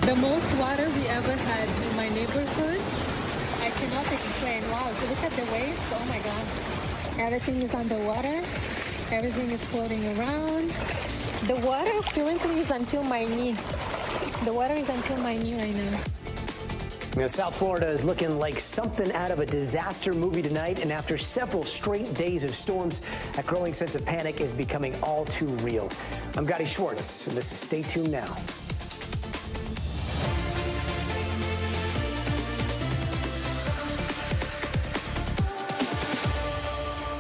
The most water we ever had in my neighborhood. I cannot explain. Wow, if you look at the waves, oh my God. Everything is underwater. Everything is floating around. The water currently is until my knee. The water is until my knee right now. South Florida is looking like something out of a disaster movie tonight, and after several straight days of storms, a growing sense of panic is becoming all too real. I'm Gadi Schwartz, and this is Stay Tuned Now.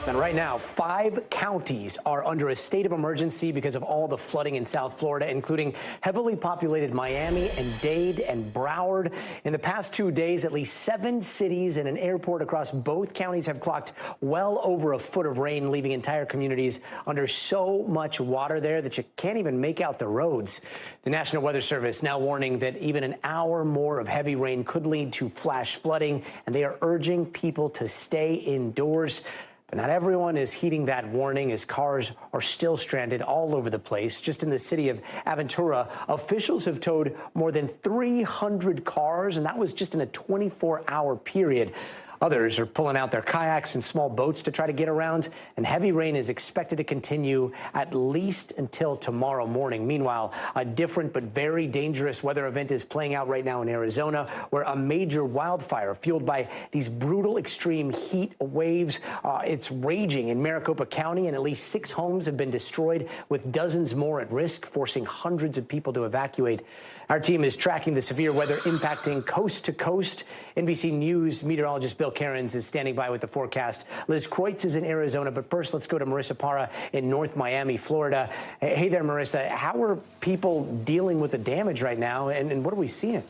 And right now, 5 counties are under a state of emergency because of all the flooding in South Florida, including heavily populated Miami and Dade and Broward. In the past 2 days, at least 7 cities and an airport across both counties have clocked well over a foot of rain, leaving entire communities under so much water there that you can't even make out the roads. The National Weather Service now warning that even an hour more of heavy rain could lead to flash flooding, and they are urging people to stay indoors. But not everyone is heeding that warning, as cars are still stranded all over the place. Just in the city of Aventura, officials have towed more than 300 cars, and that was just in a 24-hour period. Others are pulling out their kayaks and small boats to try to get around, and heavy rain is expected to continue at least until tomorrow morning. Meanwhile, a different but very dangerous weather event is playing out right now in Arizona, where a major wildfire fueled by these brutal extreme heat waves, it's raging in Maricopa County, and at least 6 homes have been destroyed, with dozens more at risk, forcing hundreds of people to evacuate. Our team is tracking the severe weather impacting coast to coast. NBC News meteorologist Bill Cairns is standing by with the forecast. Liz Kreutz is in Arizona, but first let's go to Marissa Parra in North Miami, Florida. Hey there, Marissa. How are people dealing with the damage right now, and what are we seeing?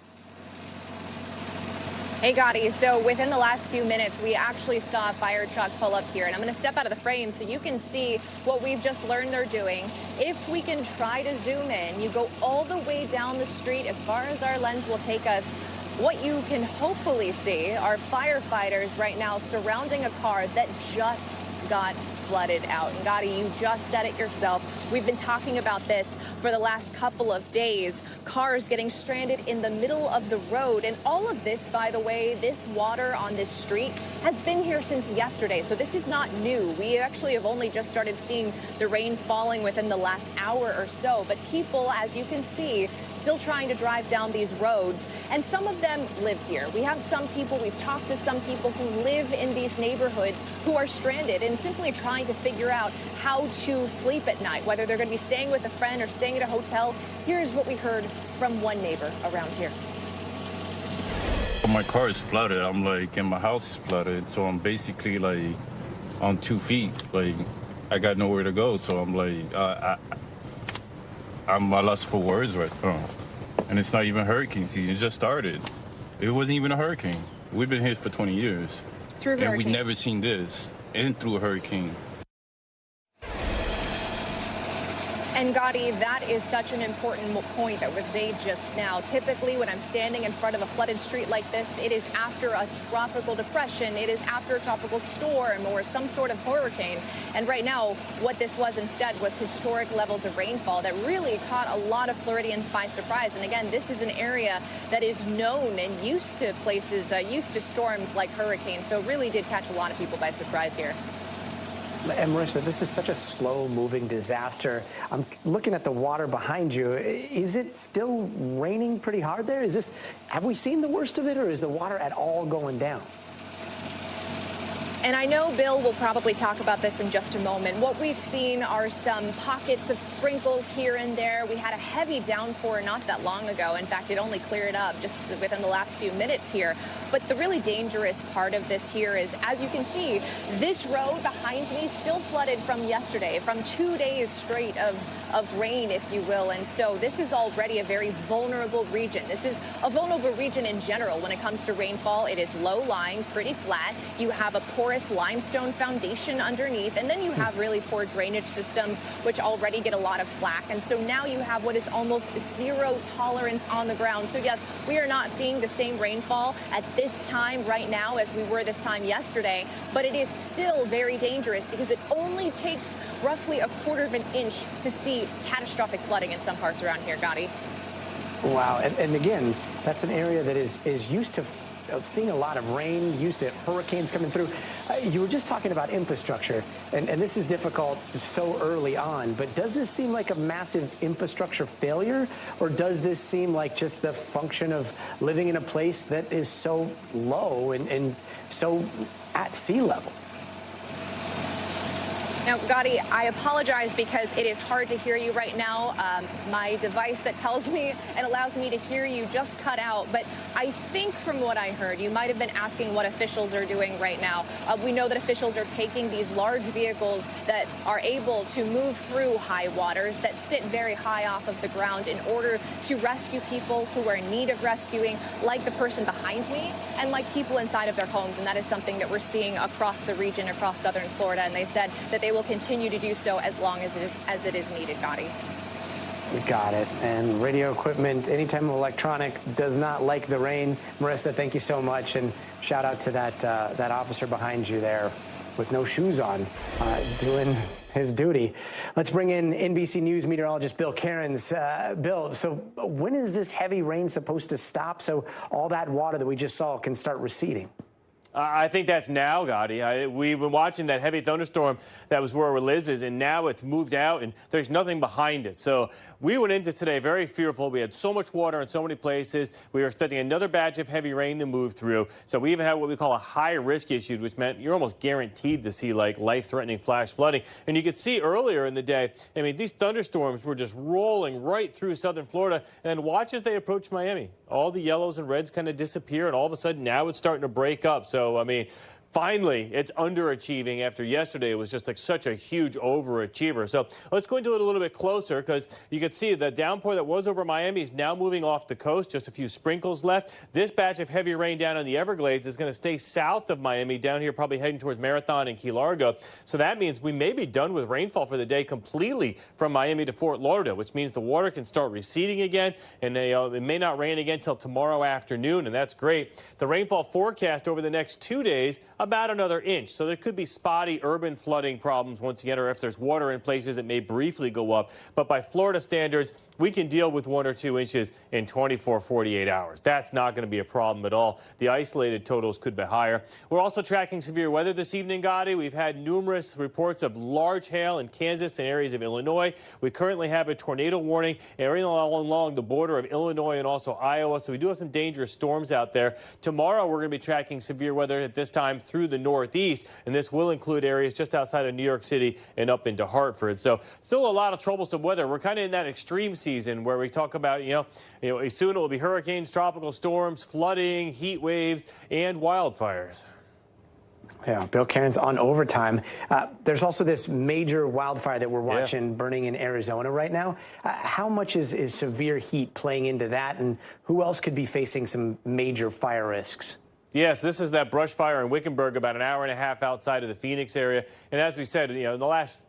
Hey, Gadi. So within the last few minutes, we actually saw a fire truck pull up here. And I'm going to step out of the frame so you can see what we've just learned they're doing. If we can try to zoom in, you go all the way down the street as far as our lens will take us. What you can hopefully see are firefighters right now surrounding a car that just got flooded out. And Gadi, you just said it yourself. We've been talking about this for the last couple of days. Cars getting stranded in the middle of the road. And all of this, by the way, this water on this street has been here since yesterday. So this is not new. We actually have only just started seeing the rain falling within the last hour or so. But people, as you can see, still trying to drive down these roads. And some of them live here. We have some people, we've talked to some people who live in these neighborhoods who are stranded and simply trying to figure out how to sleep at night, whether they're going to be staying with a friend or staying at a hotel. Here's what we heard from one neighbor around here. My car is flooded. I'm like, and my house is flooded. So I'm basically like on 2 feet. Like, I got nowhere to go. So I'm like, I'm lost for words right now. And it's not even hurricane season. It just started. It wasn't even a hurricane. We've been here for 20 years. Through hurricanes. And we've never seen this. And through a hurricane. And Gadi, that is such an important point that was made just now. Typically, when I'm standing in front of a flooded street like this, it is after a tropical depression, it is after a tropical storm or some sort of hurricane. And right now, what this was instead was historic levels of rainfall that really caught a lot of Floridians by surprise. And again, this is an area that is known and used to places, used to storms like hurricanes. So it really did catch a lot of people by surprise here. And Marissa, this is such a slow-moving disaster. I'm looking at the water behind you. Is it still raining pretty hard there? Have we seen the worst of it, or is the water at all going down? And I know Bill will probably talk about this in just a moment. What we've seen are some pockets of sprinkles here and there. We had a heavy downpour not that long ago. In fact, it only cleared up just within the last few minutes here. But the really dangerous part of this here is, as you can see, this road behind me still flooded from yesterday, from 2 days straight of rain, if you will. And so this is already a very vulnerable region. This is a vulnerable region in general when it comes to rainfall. It is low-lying, pretty flat. You have a porous limestone foundation underneath, and then you have really poor drainage systems, which already get a lot of flack. And so now you have what is almost zero tolerance on the ground. So yes, we are not seeing the same rainfall at this time right now as we were this time yesterday, but it is still very dangerous because it only takes roughly 1/4 of an inch to see catastrophic flooding in some parts around here, Gadi. Wow. And again, that's an area that is used to seeing a lot of rain, used to hurricanes coming through. You were just talking about infrastructure, and this is difficult so early on, but does this seem like a massive infrastructure failure, or does this seem like just the function of living in a place that is so low and so at sea level? Now, Gadi, I apologize because it is hard to hear you right now. My device that tells me and allows me to hear you just cut out. But I think from what I heard, you might have been asking what officials are doing right now. We know that officials are taking these large vehicles that are able to move through high waters that sit very high off of the ground in order to rescue people who are in need of rescuing, like the person behind me, and like people inside of their homes. And that is something that we're seeing across the region, across southern Florida. And they said that they will continue to do so as long as it is needed, Gadi. You got it. And radio equipment, any type of electronic, does not like the rain. Marissa, thank you so much, and shout out to that officer behind you there with no shoes on, doing his duty. Let's bring in NBC News meteorologist Bill Cairns. Bill, so when is this heavy rain supposed to stop so all that water that we just saw can start receding? I think that's now, Gadi. We've been watching that heavy thunderstorm that was where Liz is, and now it's moved out, and there's nothing behind it. So we went into today very fearful. We had so much water in so many places. We were expecting another batch of heavy rain to move through. So we even had what we call a high-risk issue, which meant you're almost guaranteed to see, like, life-threatening flash flooding. And you could see earlier in the day, I mean, these thunderstorms were just rolling right through southern Florida. And then watch as they approach Miami. All the yellows and reds kind of disappear, and all of a sudden now it's starting to break up. So, I mean, finally, it's underachieving after yesterday. It was just like such a huge overachiever. So let's go into it a little bit closer, because you can see the downpour that was over Miami is now moving off the coast. Just a few sprinkles left. This batch of heavy rain down in the Everglades is going to stay south of Miami, down here probably heading towards Marathon and Key Largo. So that means we may be done with rainfall for the day completely from Miami to Fort Lauderdale, which means the water can start receding again, and it may not rain again until tomorrow afternoon, and that's great. The rainfall forecast over the next 2 days, about another inch. So there could be spotty urban flooding problems once again, or if there's water in places, it may briefly go up. But by Florida standards, we can deal with 1 or 2 inches in 24, 48 hours. That's not going to be a problem at all. The isolated totals could be higher. We're also tracking severe weather this evening, Gadi. We've had numerous reports of large hail in Kansas and areas of Illinois. We currently have a tornado warning all along the border of Illinois and also Iowa. So we do have some dangerous storms out there. Tomorrow, we're going to be tracking severe weather at this time through the Northeast, and this will include areas just outside of New York City and up into Hartford. So still a lot of troublesome weather. We're kind of in that extreme season where we talk about, soon it will be hurricanes, tropical storms, flooding, heat waves, and wildfires. Yeah, Bill Cairns on overtime. There's also this major wildfire that we're watching burning in Arizona right now. How much is severe heat playing into that, and who else could be facing some major fire risks? Yes, this is that brush fire in Wickenburg, about an hour and a half outside of the Phoenix area. And as we said, in the last,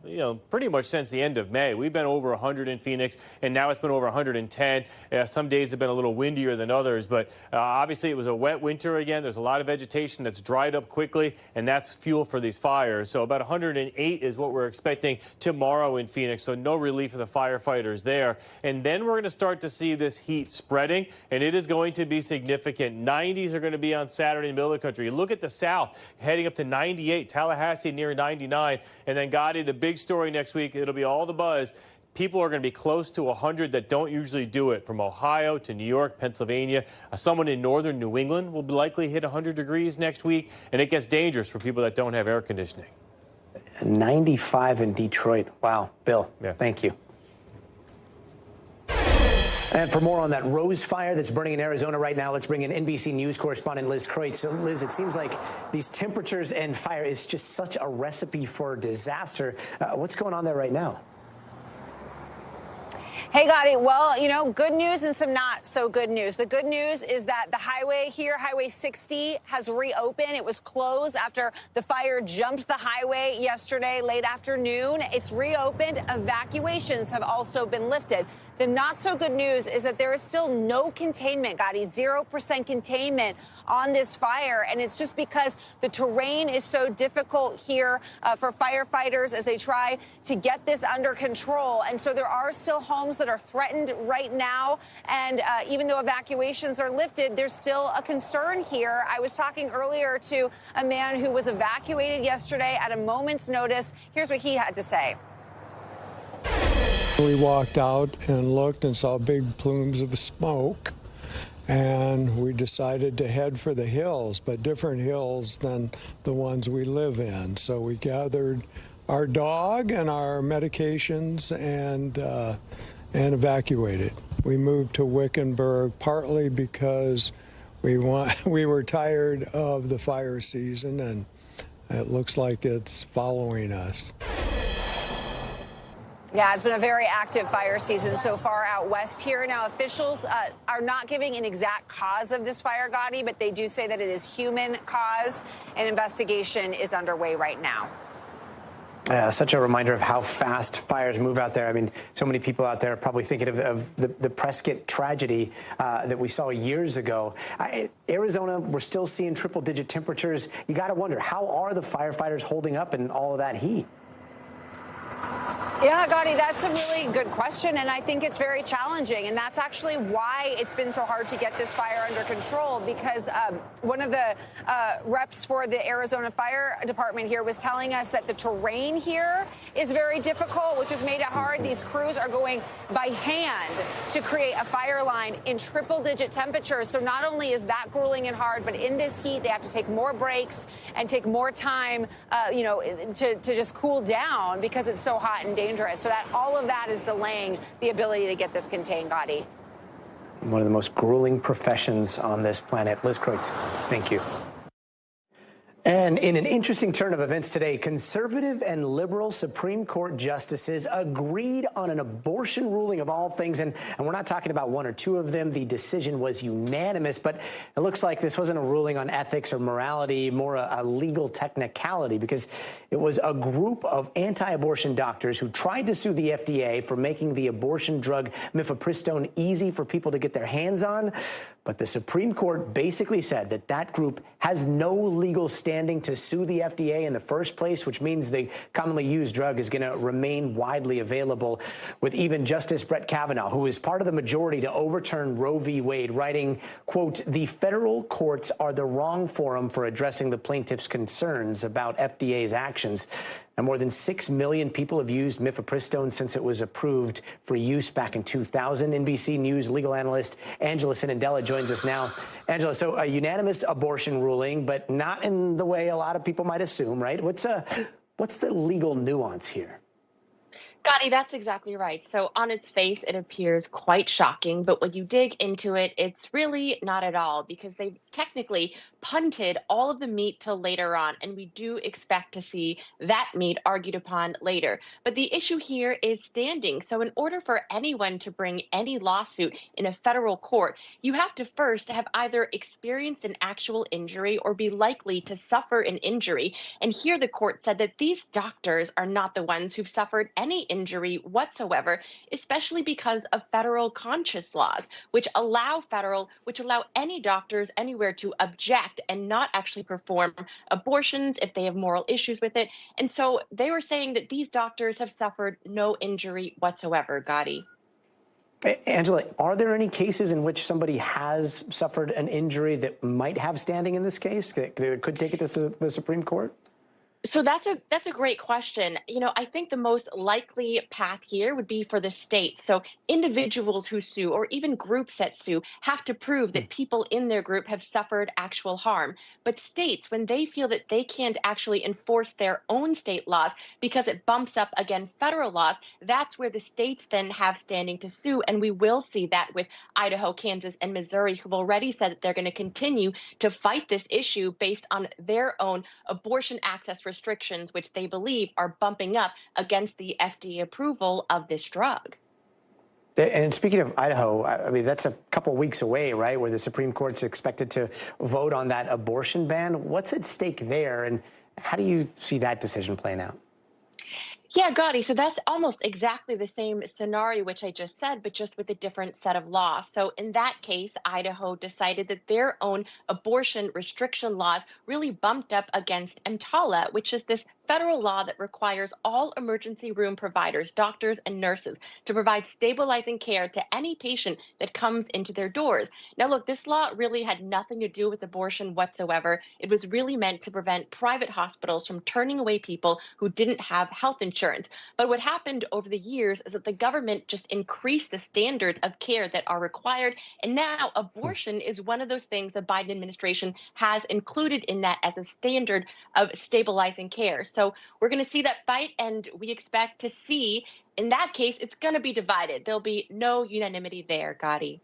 pretty much since the end of May, we've been over 100 in Phoenix, and now it's been over 110. Some days have been a little windier than others, but obviously it was a wet winter again. There's a lot of vegetation that's dried up quickly, and that's fuel for these fires. So about 108 is what we're expecting tomorrow in Phoenix, so no relief for the firefighters there. And then we're going to start to see this heat spreading, and it is going to be significant. 90s are going to be on Saturday in the middle of the country. Look at the south, heading up to 98, Tallahassee near 99. And then, Gadi, the big story next week, it'll be all the buzz. People are going to be close to 100 that don't usually do it, from Ohio to New York, Pennsylvania. Someone in northern New England will likely hit 100 degrees next week, and it gets dangerous for people that don't have air conditioning. 95 in Detroit. Wow. Bill, thank you. And for more on that Rose fire that's burning in Arizona right now, let's bring in NBC News correspondent Liz Kreutz. So, Liz, it seems like these temperatures and fire is just such a recipe for disaster. What's going on there right now? Hey, Gadi. Well, good news and some not so good news. The good news is that the highway here, Highway 60, has reopened. It was closed after the fire jumped the highway yesterday late afternoon. It's reopened. Evacuations have also been lifted. The not so good news is that there is still no containment, Gadi, 0% containment on this fire. And it's just because the terrain is so difficult here for firefighters as they try to get this under control. And so there are still homes that are threatened right now. And even though evacuations are lifted, there's still a concern here. I was talking earlier to a man who was evacuated yesterday at a moment's notice. Here's what he had to say. We walked out and looked and saw big plumes of smoke, and we decided to head for the hills, but different hills than the ones we live in. So we gathered our dog and our medications and evacuated. We moved to Wickenburg partly because we were tired of the fire season, and it looks like it's following us. Yeah, it's been a very active fire season so far out west here. Now, officials are not giving an exact cause of this fire, Gadi, but they do say that it is human cause. An investigation is underway right now. Such a reminder of how fast fires move out there. I mean, so many people out there are probably thinking of the Prescott tragedy that we saw years ago. Arizona, we're still seeing triple-digit temperatures. You got to wonder, how are the firefighters holding up in all of that heat? Yeah, Gadi, that's a really good question, and I think it's very challenging, and that's actually why it's been so hard to get this fire under control, because one of the reps for the Arizona Fire Department here was telling us that the terrain here is very difficult, which has made it hard. These crews are going by hand to create a fire line in triple-digit temperatures, so not only is that grueling and hard, but in this heat, they have to take more breaks and take more time, to just cool down because it's so hot and dangerous. So that all of that is delaying the ability to get this contained, Gadi. One of the most grueling professions on this planet. Liz Kreutz, thank you. And in an interesting turn of events today, conservative and liberal Supreme Court justices agreed on an abortion ruling of all things. And we're not talking about one or two of them. The decision was unanimous, but it looks like this wasn't a ruling on ethics or morality, more a legal technicality, because it was a group of anti-abortion doctors who tried to sue the FDA for making the abortion drug mifepristone easy for people to get their hands on. But the Supreme Court basically said that that group has no legal standing to sue the FDA in the first place, which means the commonly used drug is going to remain widely available, with even Justice Brett Kavanaugh, who is part of the majority to overturn Roe v. Wade, writing, quote, "The federal courts are the wrong forum for addressing the plaintiffs' concerns about FDA's actions." And more than 6 million people have used mifepristone since it was approved for use back in 2000. NBC News legal analyst Angela Sinandela joins us now. Angela, so a unanimous abortion ruling, but not in the way a lot of people might assume, right? What's the legal nuance here? Gadi, that's exactly right. So on its face, it appears quite shocking, but when you dig into it, it's really not at all, because they've technically punted all of the meat till later on, and we do expect to see that meat argued upon later. But the issue here is standing. So in order for anyone to bring any lawsuit in a federal court, you have to first have either experienced an actual injury or be likely to suffer an injury. And here the court said that these doctors are not the ones who've suffered any injury whatsoever, especially because of federal conscience laws, which allow any doctors anywhere to object and not actually perform abortions if they have moral issues with it. And so they were saying that these doctors have suffered no injury whatsoever, Gadi. Angela, are there any cases in which somebody has suffered an injury that might have standing in this case, that could take it to the Supreme Court? So that's a great question. I think the most likely path here would be for the state. So individuals who sue, or even groups that sue, have to prove that people in their group have suffered actual harm. But states, when they feel that they can't actually enforce their own state laws because it bumps up against federal laws, that's where the states then have standing to sue. And we will see that with Idaho, Kansas, and Missouri, who've already said that they're going to continue to fight this issue based on their own abortion access restrictions, which they believe are bumping up against the FDA approval of this drug. And speaking of Idaho, I mean, that's a couple weeks away, right, where the Supreme Court's expected to vote on that abortion ban. What's at stake there, and how do you see that decision playing out? Yeah, Gadi. So that's almost exactly the same scenario which I just said, but just with a different set of laws. So in that case, Idaho decided that their own abortion restriction laws really bumped up against EMTALA, which is this federal law that requires all emergency room providers, doctors, and nurses to provide stabilizing care to any patient that comes into their doors. Now, look, this law really had nothing to do with abortion whatsoever. It was really meant to prevent private hospitals from turning away people who didn't have health insurance. But what happened over the years is that the government just increased the standards of care that are required. And now abortion is one of those things the Biden administration has included in that as a standard of stabilizing care. So we're going to see that fight, and we expect to see, in that case, it's going to be divided. There'll be no unanimity there, Gadi.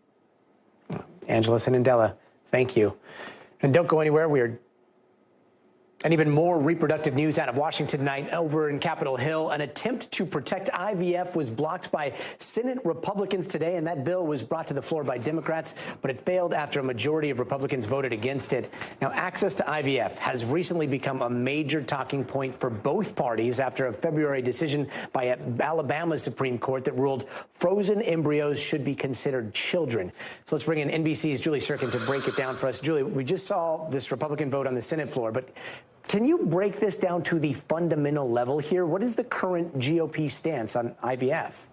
Angela Sanandela, thank you. And don't go anywhere. And even more reproductive news out of Washington tonight. Over in Capitol Hill, an attempt to protect IVF was blocked by Senate Republicans today, and that bill was brought to the floor by Democrats, but it failed after a majority of Republicans voted against it. Now, access to IVF has recently become a major talking point for both parties after a February decision by Alabama's Supreme Court that ruled frozen embryos should be considered children. So let's bring in NBC's Julie Sirkin to break it down for us. Julie, we just saw this Republican vote on the Senate floor, but can you break this down to the fundamental level here? What is the current GOP stance on IVF?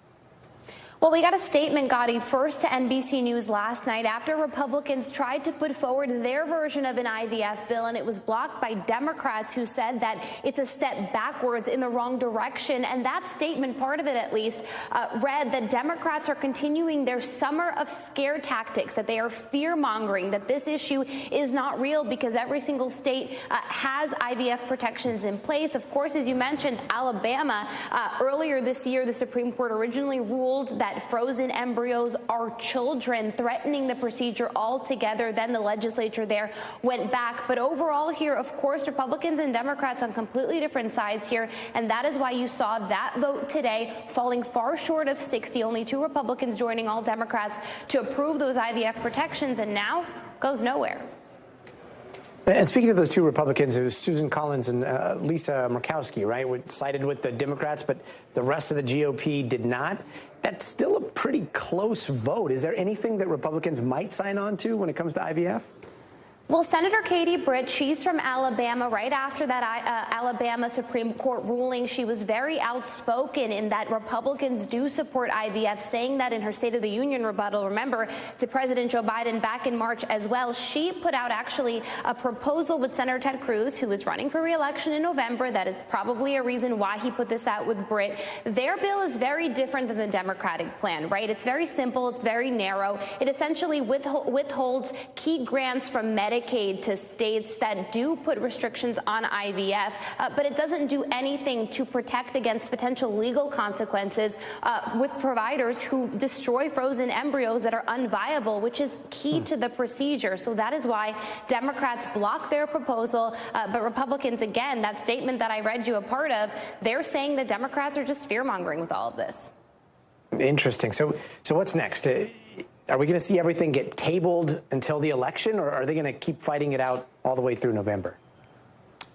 Well, we got a statement, Gadi, first to NBC News last night after Republicans tried to put forward their version of an IVF bill, and it was blocked by Democrats who said that it's a step backwards in the wrong direction. And that statement, part of it at least, read that Democrats are continuing their summer of scare tactics, that they are fear-mongering, that this issue is not real because every single state has IVF protections in place. Of course, as you mentioned, Alabama, earlier this year, the Supreme Court originally ruled that frozen embryos are children, threatening the procedure altogether. Then the legislature there went back. But overall here, of course, Republicans and Democrats on completely different sides here. And that is why you saw that vote today falling far short of 60, only 2 Republicans joining all Democrats to approve those IVF protections, and now goes nowhere. And speaking of those 2 Republicans, it was Susan Collins and Lisa Murkowski, right? Sided with the Democrats, but the rest of the GOP did not. That's still a pretty close vote. Is there anything that Republicans might sign on to when it comes to IVF? Well, Senator Katie Britt, she's from Alabama. Right after that Alabama Supreme Court ruling, she was very outspoken in that Republicans do support IVF, saying that in her State of the Union rebuttal, remember, to President Joe Biden back in March as well. She put out actually a proposal with Senator Ted Cruz, who is running for re-election in November. That is probably a reason why he put this out with Britt. Their bill is very different than the Democratic plan, right? It's very simple. It's very narrow. It essentially withholds key grants from Medicaid to states that do put restrictions on IVF, but it doesn't do anything to protect against potential legal consequences with providers who destroy frozen embryos that are unviable, which is key to the procedure. So that is why Democrats blocked their proposal, but Republicans, again, that statement that I read you a part of, they're saying that Democrats are just fear-mongering with all of this. Interesting. So what's next? Are we going to see everything get tabled until the election, or are they going to keep fighting it out all the way through November?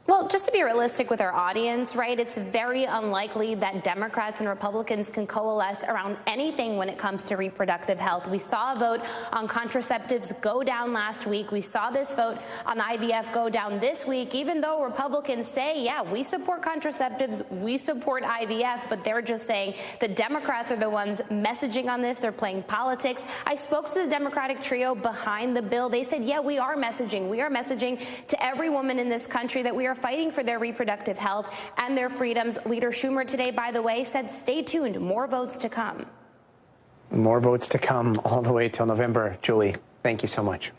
Well, just to be realistic with our audience, right, it's very unlikely that Democrats and Republicans can coalesce around anything when it comes to reproductive health. We saw a vote on contraceptives go down last week. We saw this vote on IVF go down this week, even though Republicans say, yeah, we support contraceptives, we support IVF, but they're just saying the Democrats are the ones messaging on this. They're playing politics. I spoke to the Democratic trio behind the bill. They said, yeah, we are messaging. We are messaging to every woman in this country that we are fighting for their reproductive health and their freedoms. Leader Schumer today, by the way, said stay tuned. More votes to come. More votes to come all the way till November. Julie, thank you so much.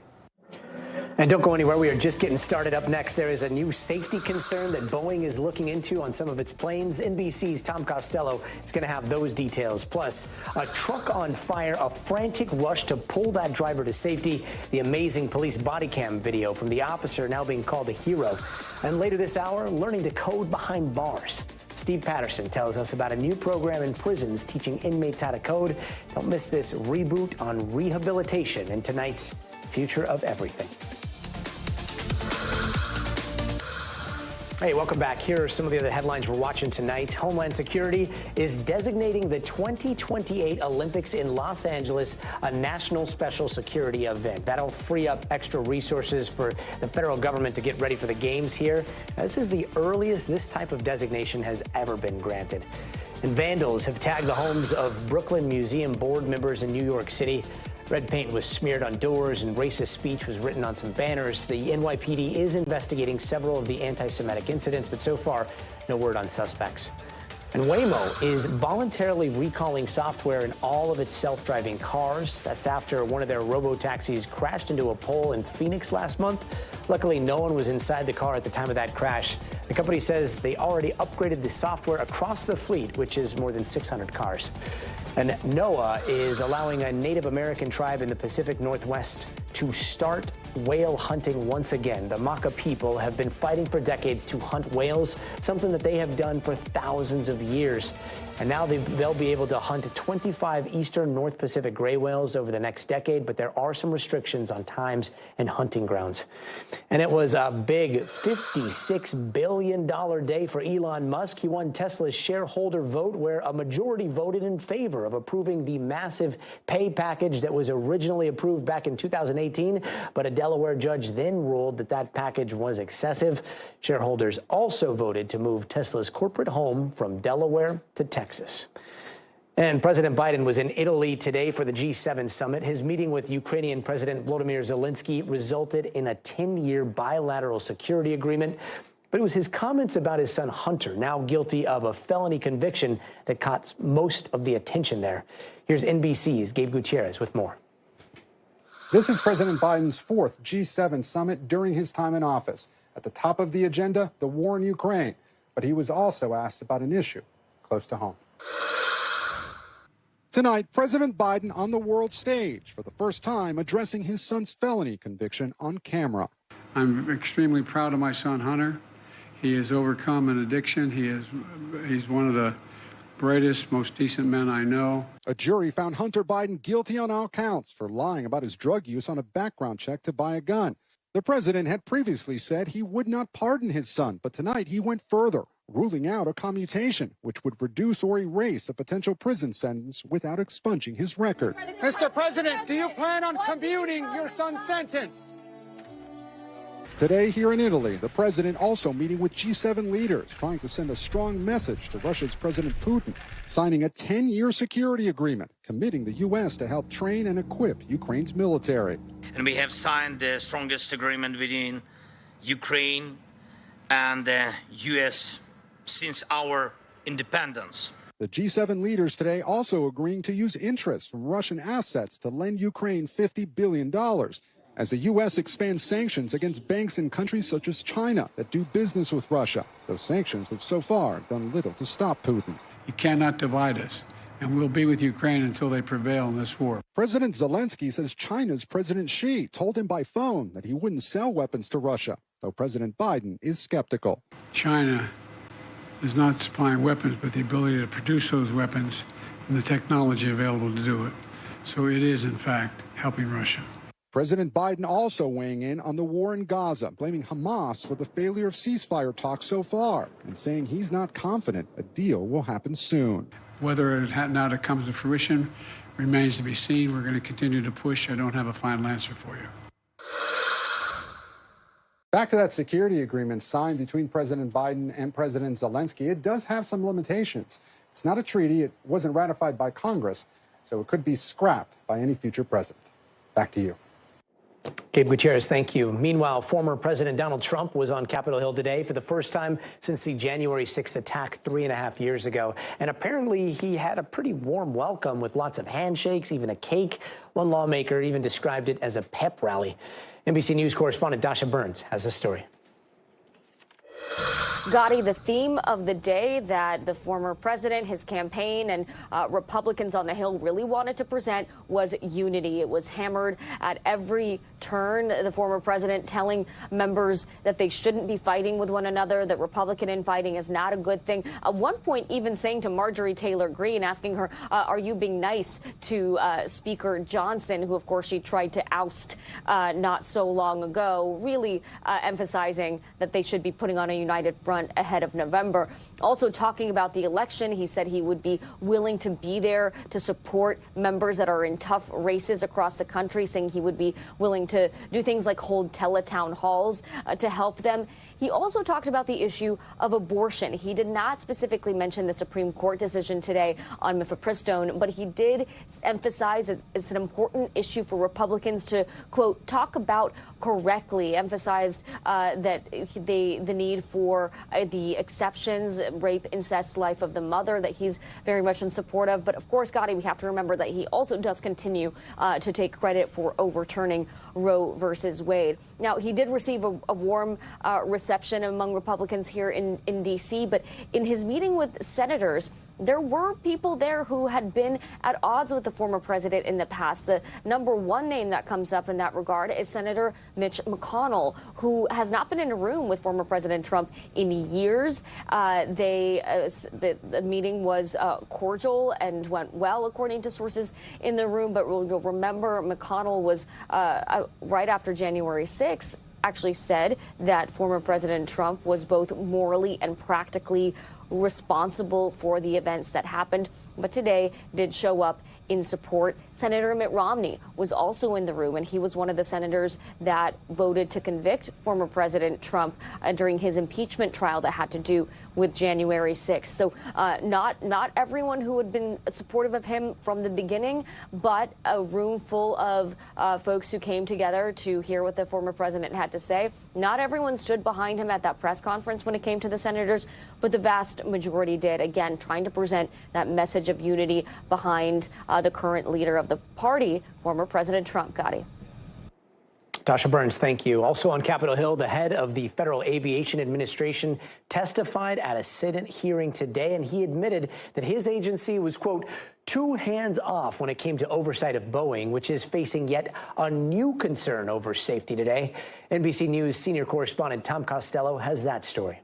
And don't go anywhere. We are just getting started. Up next, there is a new safety concern that Boeing is looking into on some of its planes. NBC's Tom Costello is going to have those details. Plus, a truck on fire, a frantic rush to pull that driver to safety. The amazing police body cam video from the officer now being called a hero. And later this hour, learning to code behind bars. Steve Patterson tells us about a new program in prisons teaching inmates how to code. Don't miss this reboot on rehabilitation in tonight's Future of Everything. Hey, welcome back. Here are some of the other headlines we're watching tonight. Homeland Security is designating the 2028 Olympics in Los Angeles a national special security event. That'll free up extra resources for the federal government to get ready for the games here. This is the earliest this type of designation has ever been granted. And vandals have tagged the homes of Brooklyn Museum board members in New York City. Red paint was smeared on doors and racist speech was written on some banners. The NYPD is investigating several of the anti-Semitic incidents, but so far, no word on suspects. And Waymo is voluntarily recalling software in all of its self-driving cars. That's after one of their robo-taxis crashed into a pole in Phoenix last month. Luckily, no one was inside the car at the time of that crash. The company says they already upgraded the software across the fleet, which is more than 600 cars. And NOAA is allowing a Native American tribe in the Pacific Northwest to start whale hunting once again. The Maka people have been fighting for decades to hunt whales, something that they have done for thousands of years. And now they'll be able to hunt 25 eastern North Pacific gray whales over the next decade, but there are some restrictions on times and hunting grounds. And it was a big $56 billion day for Elon Musk. He won Tesla's shareholder vote, where a majority voted in favor of approving the massive pay package that was originally approved back in 2018. But a Delaware judge then ruled that that package was excessive. Shareholders also voted to move Tesla's corporate home from Delaware to Texas. And President Biden was in Italy today for the G7 summit. His meeting with Ukrainian President Volodymyr Zelensky resulted in a 10-year bilateral security agreement. But it was his comments about his son Hunter, now guilty of a felony conviction, that caught most of the attention there. Here's NBC's Gabe Gutierrez with more. This is President Biden's fourth G7 summit during his time in office. At the top of the agenda, the war in Ukraine. But he was also asked about an issue close to home. Tonight, President Biden on the world stage for the first time addressing his son's felony conviction on camera. I'm extremely proud of my son, Hunter. He has overcome an addiction. He's one of the brightest, most decent men I know. A jury found Hunter Biden guilty on all counts for lying about his drug use on a background check to buy a gun. The president had previously said he would not pardon his son, but tonight he went further, ruling out a commutation, which would reduce or erase a potential prison sentence without expunging his record. Mr. President, do you plan on commuting your son's sentence? Today here in Italy, the president also meeting with G7 leaders, trying to send a strong message to Russia's President Putin, signing a 10-year security agreement, committing the U.S. to help train and equip Ukraine's military. And we have signed the strongest agreement between Ukraine and the U.S. since our independence. The G7 leaders today also agreeing to use interest from Russian assets to lend Ukraine $50 billion. As the U.S. expands sanctions against banks in countries such as China that do business with Russia. Those sanctions have so far done little to stop Putin. You cannot divide us, and we'll be with Ukraine until they prevail in this war. President Zelensky says China's President Xi told him by phone that he wouldn't sell weapons to Russia, though President Biden is skeptical. China is not supplying weapons, but the ability to produce those weapons and the technology available to do it. So it is, in fact, helping Russia. President Biden also weighing in on the war in Gaza, blaming Hamas for the failure of ceasefire talks so far, and saying he's not confident a deal will happen soon. Whether or not it comes to fruition remains to be seen. We're going to continue to push. I don't have a final answer for you. Back to that security agreement signed between President Biden and President Zelensky. It does have some limitations. It's not a treaty. It wasn't ratified by Congress, so it could be scrapped by any future president. Back to you. Gabe Gutierrez, thank you. Meanwhile, former President Donald Trump was on Capitol Hill today for the first time since the January 6th attack 3.5 years ago. And apparently he had a pretty warm welcome with lots of handshakes, even a cake. One lawmaker even described it as a pep rally. NBC News correspondent Dasha Burns has the story. Gadi, the theme of the day that the former president, his campaign, and Republicans on the Hill really wanted to present was unity. It was hammered at every turn. The former president telling members that they shouldn't be fighting with one another, that Republican infighting is not a good thing. At one point, even saying to Marjorie Taylor Greene, asking her, are you being nice to Speaker Johnson, who, of course, she tried to oust not so long ago, really emphasizing that they should be putting on a united front ahead of November. Also talking about the election, he said he would be willing to be there to support members that are in tough races across the country, saying he would be willing to do things like hold teletown halls to help them. He also talked about the issue of abortion. He did not specifically mention the Supreme Court decision today on mifepristone, but he did emphasize it's an important issue for Republicans to, quote, talk about correctly, emphasized that the need for the exceptions, rape, incest, life of the mother, that he's very much in support of. But of course, Gadi, we have to remember that he also does continue to take credit for overturning Roe versus Wade. Now, he did receive a warm reception among Republicans here in D.C., but in his meeting with senators, there were people there who had been at odds with the former president in the past. The number one name that comes up in that regard is Senator Mitch McConnell, who has not been in a room with former President Trump in years. The meeting was cordial and went well, according to sources in the room. But you'll remember McConnell was right after January 6th, actually said that former President Trump was both morally and practically responsible for the events that happened, but today did show up in support. Senator Mitt Romney was also in the room, and he was one of the senators that voted to convict former President Trump during his impeachment trial that had to do with January 6th. So not everyone who had been supportive of him from the beginning, but a room full of folks who came together to hear what the former president had to say. Not everyone stood behind him at that press conference when it came to the senators, but the vast majority did, again, trying to present that message of unity behind the current leader of the party, former President Trump. Gadi. Tasha Burns, thank you. Also on Capitol Hill, the head of the Federal Aviation Administration testified at a Senate hearing today, and he admitted that his agency was, quote, too hands-off when it came to oversight of Boeing, which is facing yet a new concern over safety today. NBC News senior correspondent Tom Costello has that story.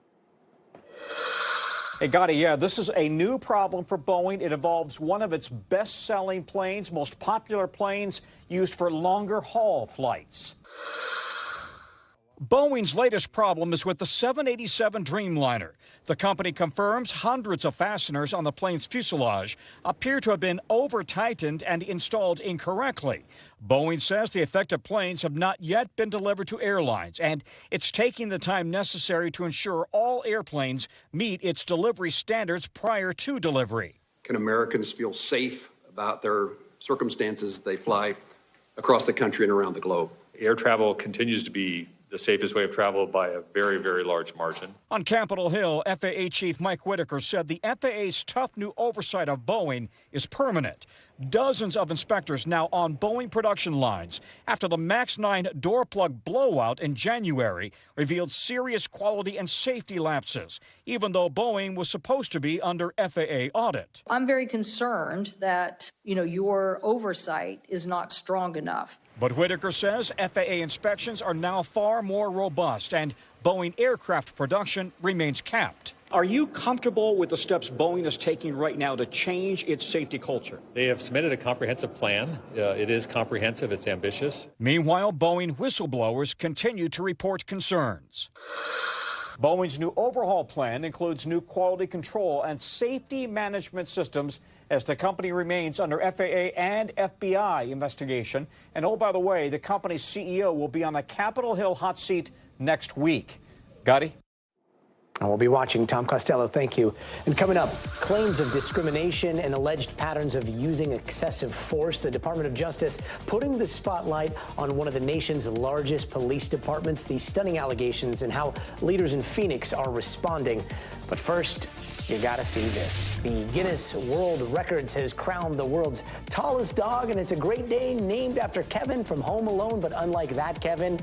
Hey, Gadi, yeah, this is a new problem for Boeing. It involves one of its best-selling planes, most popular planes used for longer haul flights. Boeing's latest problem is with the 787 Dreamliner. The company confirms hundreds of fasteners on the plane's fuselage appear to have been over-tightened and installed incorrectly. Boeing says the affected planes have not yet been delivered to airlines, and it's taking the time necessary to ensure all airplanes meet its delivery standards prior to delivery. Can Americans feel safe about their circumstances they fly across the country and around the globe? Air travel continues to be the safest way of travel by a very, very large margin. On Capitol Hill, FAA Chief Mike Whitaker said the FAA's tough new oversight of Boeing is permanent. Dozens of inspectors now on Boeing production lines after the MAX 9 door plug blowout in January revealed serious quality and safety lapses, even though Boeing was supposed to be under FAA audit. I'm very concerned that, your oversight is not strong enough. But Whitaker says FAA inspections are now far more robust and Boeing aircraft production remains capped. Are you comfortable with the steps Boeing is taking right now to change its safety culture? They have submitted a comprehensive plan. It is comprehensive. It's ambitious. Meanwhile, Boeing whistleblowers continue to report concerns. Boeing's new overhaul plan includes new quality control and safety management systems as the company remains under FAA and FBI investigation. And oh, by the way, the company's CEO will be on the Capitol Hill hot seat next week. Gadi? And we'll be watching. Tom Costello, thank you. And coming up, claims of discrimination and alleged patterns of using excessive force. The Department of Justice putting the spotlight on one of the nation's largest police departments. These stunning allegations and how leaders in Phoenix are responding. But first, you gotta see this. The Guinness World Records has crowned the world's tallest dog, and it's a Great Dane named after Kevin from Home Alone. But unlike that Kevin,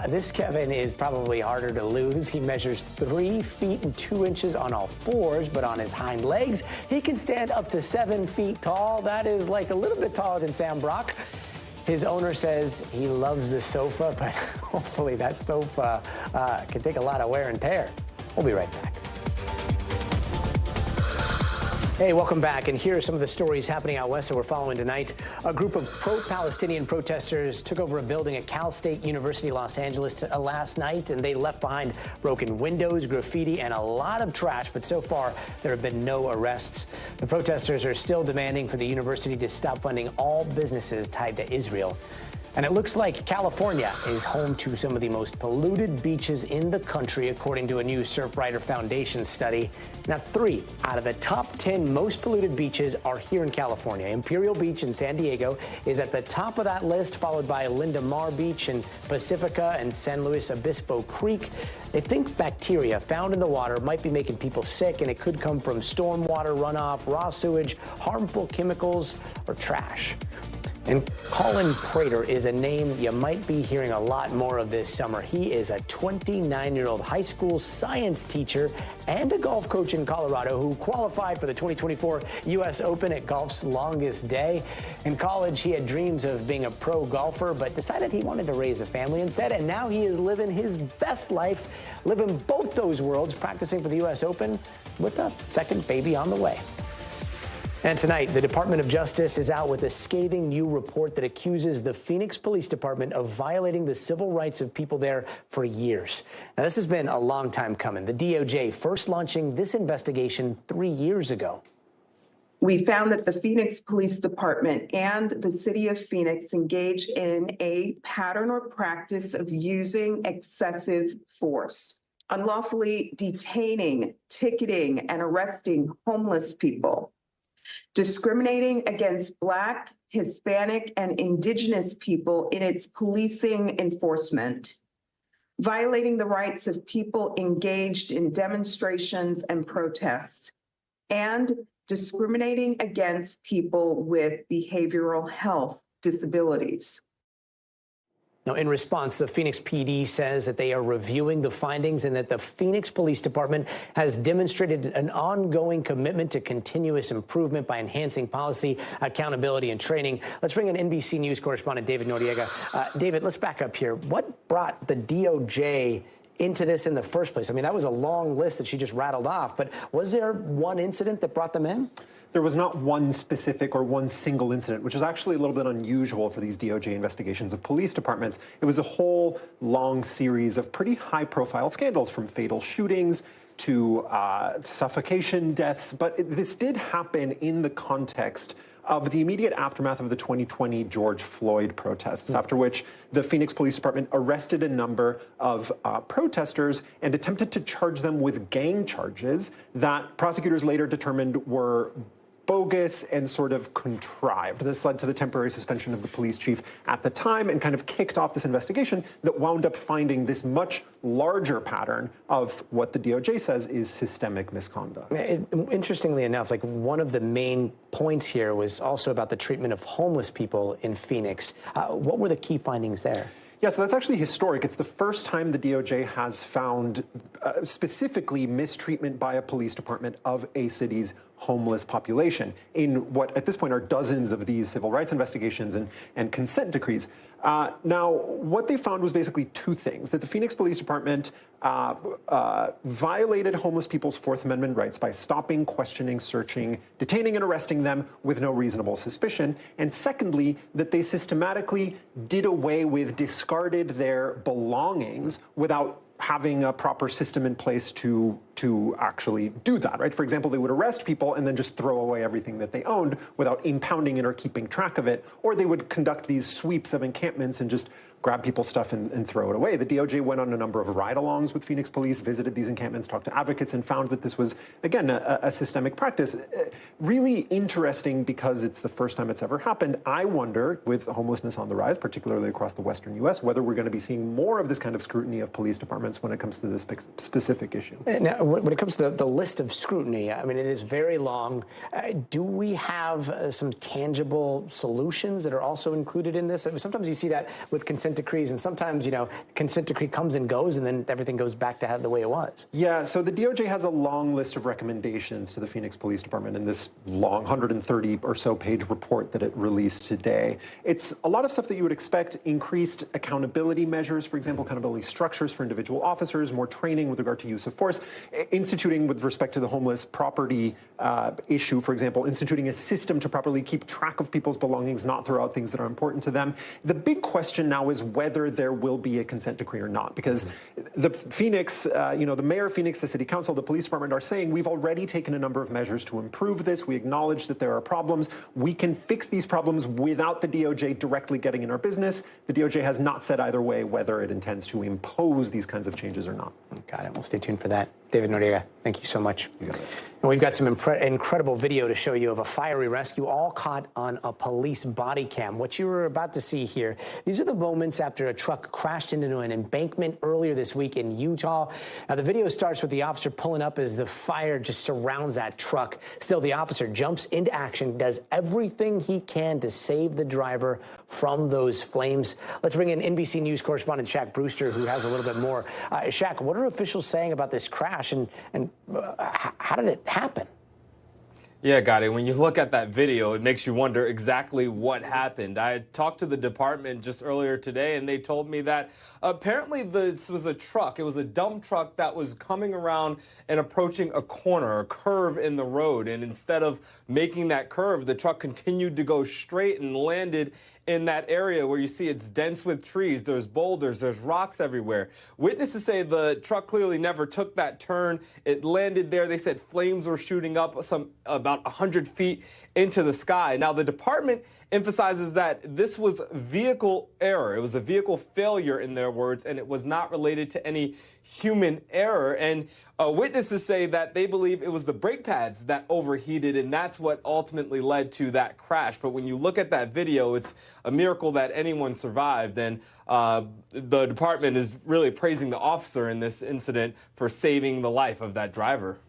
This Kevin is probably harder to lose. He measures 3 feet and 2 inches on all fours, but on his hind legs, he can stand up to 7 feet tall. That is like a little bit taller than Sam Brock. His owner says he loves the sofa, but hopefully that sofa can take a lot of wear and tear. We'll be right back. Hey, welcome back. And here are some of the stories happening out west that we're following tonight. A group of pro-Palestinian protesters took over a building at Cal State University, Los Angeles last night, and they left behind broken windows, graffiti, and a lot of trash. But so far, there have been no arrests. The protesters are still demanding for the university to stop funding all businesses tied to Israel. And it looks like California is home to some of the most polluted beaches in the country, according to a new Surfrider Foundation study. Now, 3 out of the top 10 most polluted beaches are here in California. Imperial Beach in San Diego is at the top of that list, followed by Linda Mar Beach in Pacifica and San Luis Obispo Creek. They think bacteria found in the water might be making people sick, and it could come from stormwater runoff, raw sewage, harmful chemicals, or trash. And Colin Prater is a name you might be hearing a lot more of this summer. He is a 29-year-old high school science teacher and a golf coach in Colorado who qualified for the 2024 U.S. Open at golf's longest day. In college, he had dreams of being a pro golfer, but decided he wanted to raise a family instead. And now he is living his best life, living both those worlds, practicing for the U.S. Open with a second baby on the way. And tonight, the Department of Justice is out with a scathing new report that accuses the Phoenix Police Department of violating the civil rights of people there for years. Now, this has been a long time coming. The DOJ first launching this investigation 3 years ago. We found that the Phoenix Police Department and the city of Phoenix engage in a pattern or practice of using excessive force, unlawfully detaining, ticketing, and arresting homeless people, discriminating against Black, Hispanic, and Indigenous people in its policing enforcement, violating the rights of people engaged in demonstrations and protests, and discriminating against people with behavioral health disabilities. Now, in response, the Phoenix PD says that they are reviewing the findings and that the Phoenix Police Department has demonstrated an ongoing commitment to continuous improvement by enhancing policy, accountability, and training. Let's bring in NBC News correspondent David Noriega. David, let's back up here. What brought the DOJ into this in the first place? I mean, that was a long list that she just rattled off, but was there one incident that brought them in? There was not one specific or one single incident, which is actually a little bit unusual for these DOJ investigations of police departments. It was a whole long series of pretty high-profile scandals, from fatal shootings to suffocation deaths. But this did happen in the context of the immediate aftermath of the 2020 George Floyd protests, after which the Phoenix Police Department arrested a number of protesters and attempted to charge them with gang charges that prosecutors later determined were bogus and sort of contrived. This led to the temporary suspension of the police chief at the time and kind of kicked off this investigation that wound up finding this much larger pattern of what the DOJ says is systemic misconduct. Interestingly enough, like, one of the main points here was also about the treatment of homeless people in Phoenix. What were the key findings there? Yeah, so that's actually historic. It's the first time the DOJ has found specifically mistreatment by a police department of a city's homeless population in what at this point are dozens of these civil rights investigations and consent decrees. Now, what they found was basically two things: that the Phoenix Police Department violated homeless people's Fourth Amendment rights by stopping, questioning, searching, detaining, and arresting them with no reasonable suspicion. And secondly, that they systematically did away with, discarded their belongings without having a proper system in place to actually do that, right? For example, they would arrest people and then just throw away everything that they owned without impounding it or keeping track of it, or they would conduct these sweeps of encampments and just grab people's stuff and throw it away. The DOJ went on a number of ride-alongs with Phoenix police, visited these encampments, talked to advocates, and found that this was, again, a systemic practice. Really interesting because it's the first time it's ever happened. I wonder, with homelessness on the rise, particularly across the western U.S., whether we're going to be seeing more of this kind of scrutiny of police departments when it comes to this specific issue. Now, when it comes to the list of scrutiny, I mean, it is very long. Do we have some tangible solutions that are also included in this? I mean, sometimes you see that with consent consent decrees, and sometimes, consent decree comes and goes, and then everything goes back to the way it was. Yeah, so the DOJ has a long list of recommendations to the Phoenix Police Department in this long 130 or so page report that it released today. It's a lot of stuff that you would expect: increased accountability measures, for example, accountability structures for individual officers, more training with regard to use of force, instituting with respect to the homeless property issue, for example, instituting a system to properly keep track of people's belongings, not throw out things that are important to them. The big question now is whether there will be a consent decree or not, because the Phoenix, the mayor of Phoenix, the city council, the police department are saying we've already taken a number of measures to improve this. We acknowledge that there are problems. We can fix these problems without the DOJ directly getting in our business. The DOJ has not said either way whether it intends to impose these kinds of changes or not. Got it. We'll stay tuned for that. David Noriega, thank you so much. You got it. And we've got some incredible video to show you of a fiery rescue, all caught on a police body cam. What you were about to see here, these are the moments after a truck crashed into an embankment earlier this week in Utah. Now, the video starts with the officer pulling up as the fire just surrounds that truck. Still, the officer jumps into action, does everything he can to save the driver from those flames. Let's bring in NBC News correspondent Shaq Brewster, who has a little bit more. Shaq, what are officials saying about this crash, and how did it happen? Yeah, Gadi, when you look at that video, it makes you wonder exactly what happened. I talked to the department just earlier today, and they told me that apparently this was a truck. It was a dump truck that was coming around and approaching a corner, a curve in the road. And instead of making that curve, the truck continued to go straight and landed in that area where you see it's dense with trees. There's boulders, there's rocks everywhere. Witnesses say the truck clearly never took that turn. It landed there. They said flames were shooting up about 100 feet into the sky. Now, the department emphasizes that this was vehicle error. It was a vehicle failure, in their words, and it was not related to any human error. And witnesses say that they believe it was the brake pads that overheated, and that's what ultimately led to that crash. But when you look at that video, it's a miracle that anyone survived. And the department is really praising the officer in this incident for saving the life of that driver.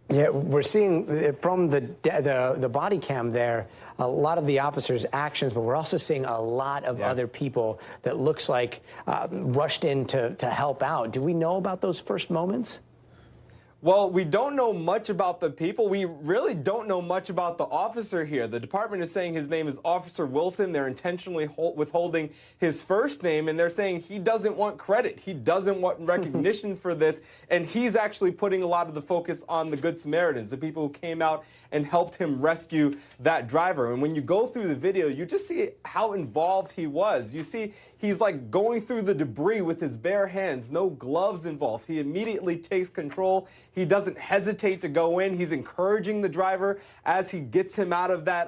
Yeah, we're seeing from the body cam there a lot of the officers' actions, but we're also seeing a lot of other people that looks like rushed in to help out. Do we know about those first moments? Well, we don't know much about the people. We really don't know much about the officer here. The department is saying his name is Officer Wilson. They're intentionally withholding his first name, and they're saying he doesn't want credit. He doesn't want recognition for this, and he's actually putting a lot of the focus on the Good Samaritans, the people who came out and helped him rescue that driver. And when you go through the video, you just see how involved he was. You see he's like going through the debris with his bare hands, no gloves involved. He immediately takes control. He doesn't hesitate to go in. He's encouraging the driver as he gets him out of that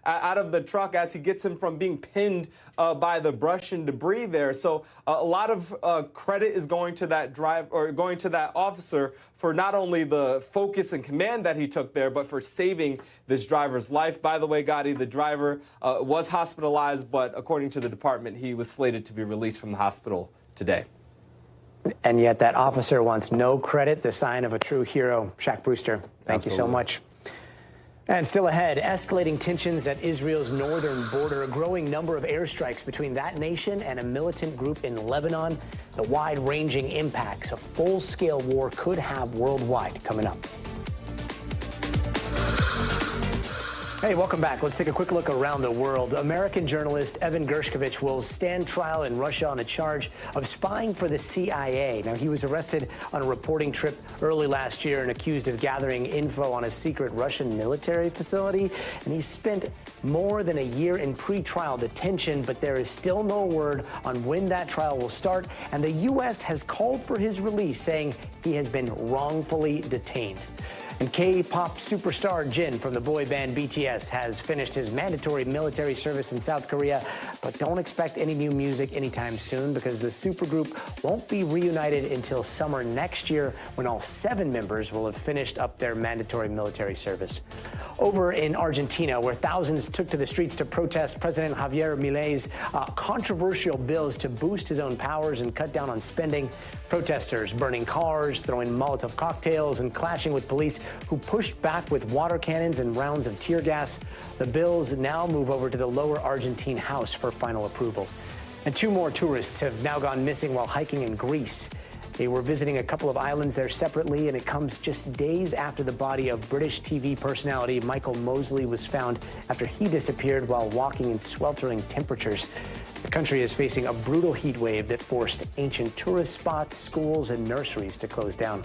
out of the truck, as he gets him from being pinned by the brush and debris there. So a lot of credit is going to that going to that officer for not only the focus and command that he took there, but for saving this driver's life. By the way, Gadi, the driver was hospitalized, but according to the department, he was slated to be released from the hospital today. And yet that officer wants no credit, the sign of a true hero. Shaq Brewster, thank you so much. And still ahead, escalating tensions at Israel's northern border, a growing number of airstrikes between that nation and a militant group in Lebanon, the wide-ranging impacts a full-scale war could have worldwide coming up. Hey, welcome back. Let's take a quick look around the world. American journalist Evan Gershkovich will stand trial in Russia on a charge of spying for the CIA. Now, he was arrested on a reporting trip early last year and accused of gathering info on a secret Russian military facility. And he spent more than a year in pre-trial detention, but there is still no word on when that trial will start. And the U.S. has called for his release, saying he has been wrongfully detained. And K-pop superstar Jin from the boy band BTS has finished his mandatory military service in South Korea, but don't expect any new music anytime soon because the supergroup won't be reunited until summer next year when all 7 members will have finished up their mandatory military service. Over in Argentina, where thousands took to the streets to protest President Javier Milei's controversial bills to boost his own powers and cut down on spending, protesters burning cars, throwing Molotov cocktails, and clashing with police who pushed back with water cannons and rounds of tear gas. The bills now move over to the lower Argentine House for final approval. And 2 more tourists have now gone missing while hiking in Greece. They were visiting a couple of islands there separately, and it comes just days after the body of British TV personality Michael Mosley was found after he disappeared while walking in sweltering temperatures. The country is facing a brutal heat wave that forced ancient tourist spots, schools, and nurseries to close down.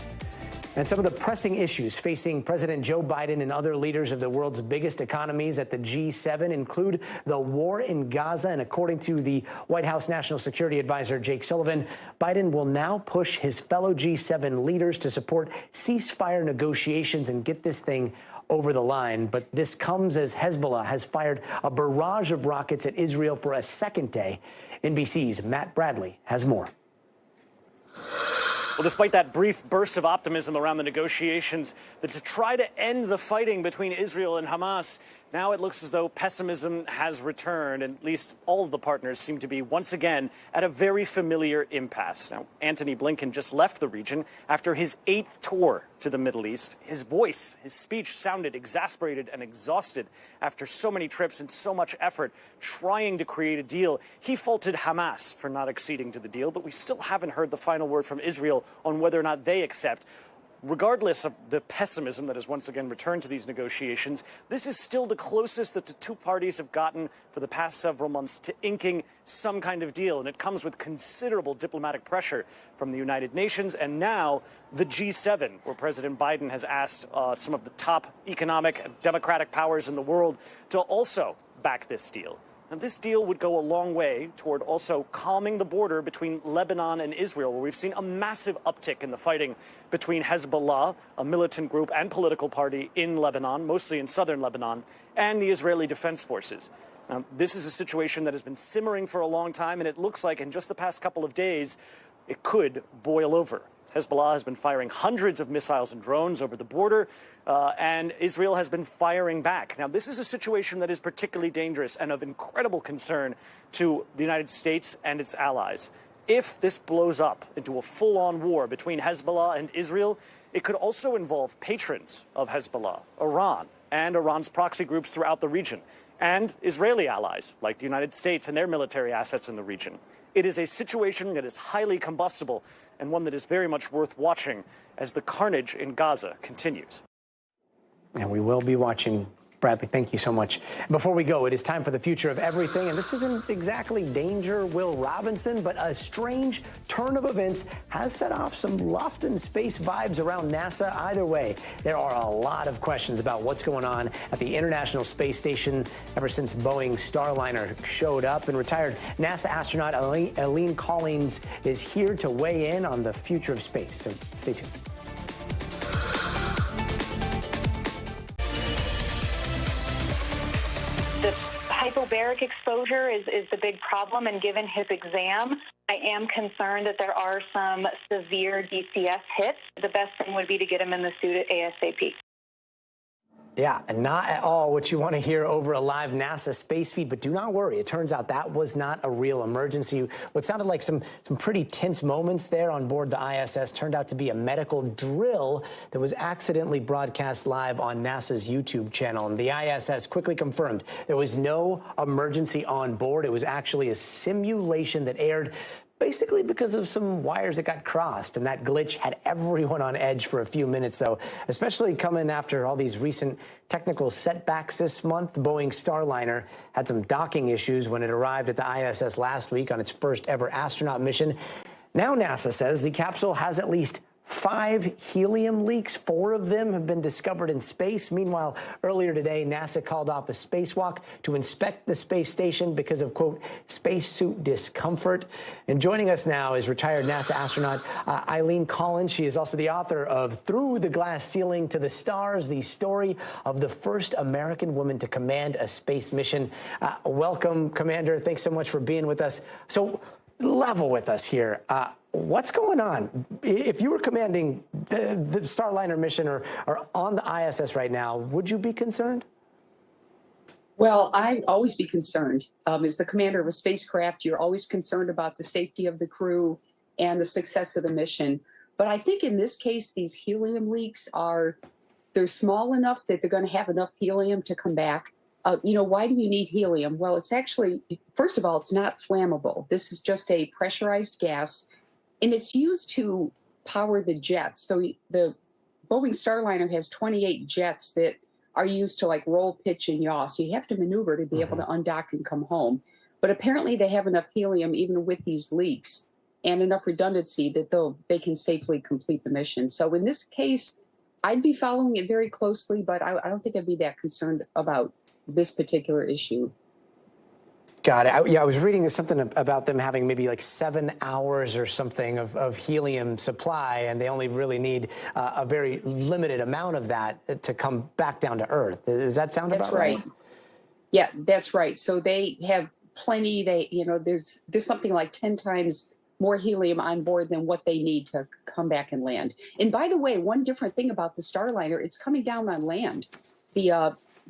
And some of the pressing issues facing President Joe Biden and other leaders of the world's biggest economies at the G7 include the war in Gaza. And according to the White House National Security Advisor Jake Sullivan, Biden will now push his fellow G7 leaders to support ceasefire negotiations and get this thing over the line. But this comes as Hezbollah has fired a barrage of rockets at Israel for a second day. NBC's Matt Bradley has more. Well, despite that brief burst of optimism around the negotiations that to try to end the fighting between Israel and Hamas, now it looks as though pessimism has returned, and at least all of the partners seem to be once again at a very familiar impasse. Now, Antony Blinken just left the region after his 8th tour to the Middle East. His voice, his speech sounded exasperated and exhausted after so many trips and so much effort trying to create a deal. He faulted Hamas for not acceding to the deal, but we still haven't heard the final word from Israel on whether or not they accept. Regardless of the pessimism that has once again returned to these negotiations, this is still the closest that the two parties have gotten for the past several months to inking some kind of deal. And it comes with considerable diplomatic pressure from the United Nations and now the G7, where President Biden has asked some of the top economic and democratic powers in the world to also back this deal. And this deal would go a long way toward also calming the border between Lebanon and Israel, where we've seen a massive uptick in the fighting between Hezbollah, a militant group and political party in Lebanon, mostly in southern Lebanon, and the Israeli Defense Forces. Now, this is a situation that has been simmering for a long time, and it looks like in just the past couple of days, it could boil over. Hezbollah has been firing hundreds of missiles and drones over the border, and Israel has been firing back. Now, this is a situation that is particularly dangerous and of incredible concern to the United States and its allies. If this blows up into a full-on war between Hezbollah and Israel, it could also involve patrons of Hezbollah, Iran, and Iran's proxy groups throughout the region, and Israeli allies like the United States and their military assets in the region. It is a situation that is highly combustible and one that is very much worth watching as the carnage in Gaza continues. And we will be watching. Bradley, thank you so much. Before we go, it is time for the future of everything. And this isn't exactly Danger Will Robinson, but a strange turn of events has set off some Lost in Space vibes around NASA. Either way, there are a lot of questions about what's going on at the International Space Station ever since Boeing Starliner showed up. And retired NASA astronaut Eileen Collins is here to weigh in on the future of space. So stay tuned. Hypobaric exposure is the big problem, and given his exam, I am concerned that there are some severe DCS hits. The best thing would be to get him in the suit ASAP. Yeah, and not at all what you want to hear over a live NASA space feed, but do not worry. It turns out that was not a real emergency. What sounded like some pretty tense moments there on board the ISS turned out to be a medical drill that was accidentally broadcast live on NASA's YouTube channel. And the ISS quickly confirmed there was no emergency on board. It was actually a simulation that aired basically because of some wires that got crossed, and that glitch had everyone on edge for a few minutes, though, especially coming after all these recent technical setbacks this month. The Boeing Starliner had some docking issues when it arrived at the ISS last week on its first ever astronaut mission. Now NASA says the capsule has at least 5 helium leaks. 4 of them have been discovered in space. Meanwhile, earlier today, NASA called off a spacewalk to inspect the space station because of, quote, spacesuit discomfort. And joining us now is retired NASA astronaut Eileen Collins. She is also the author of Through the Glass Ceiling to the Stars, the story of the first American woman to command a space mission. Welcome, Commander. Thanks so much for being with us. So level with us here. What's going on? If you were commanding the Starliner mission or on the ISS right now, would you be concerned? Well, I'd always be concerned. As the commander of a spacecraft, you're always concerned about the safety of the crew and the success of the mission. But I think in this case, these helium leaks they're small enough that they're going to have enough helium to come back. Why do you need helium? Well, it's actually, first of all, it's not flammable. This is just a pressurized gas, and it's used to power the jets. So the Boeing Starliner has 28 jets that are used to like roll, pitch, and yaw. So you have to maneuver to be able to undock and come home. But apparently they have enough helium, even with these leaks, and enough redundancy that they can safely complete the mission. So in this case, I'd be following it very closely, but I don't think I'd be that concerned about this particular issue. Got it. I was reading something about them having maybe like 7 hours or something of helium supply, and they only really need a very limited amount of that to come back down to Earth. Does that sound about right? That's right. Yeah, that's right. So they have plenty. There's something like 10 times more helium on board than what they need to come back and land. And by the way, one different thing about the Starliner, it's coming down on land.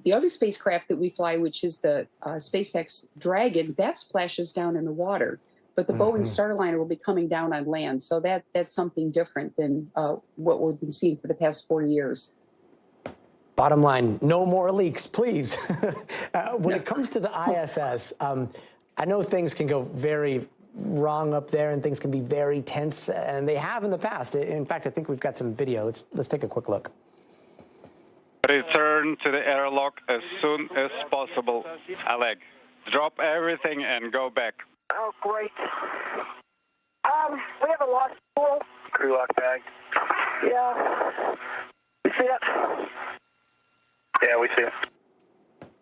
The other spacecraft that we fly, which is the SpaceX Dragon, that splashes down in the water. But the Boeing Starliner will be coming down on land. So that's something different than what we've been seeing for the past 4 years. Bottom line, no more leaks, please. When it comes to the ISS, I know things can go very wrong up there and things can be very tense, and they have in the past. In fact, I think we've got some video. Let's take a quick look. Return to the airlock as soon as possible. Oleg, drop everything and go back. Oh, great. We have a lost pool. Crew lock bag. Yeah. You see it? Yeah, we see it.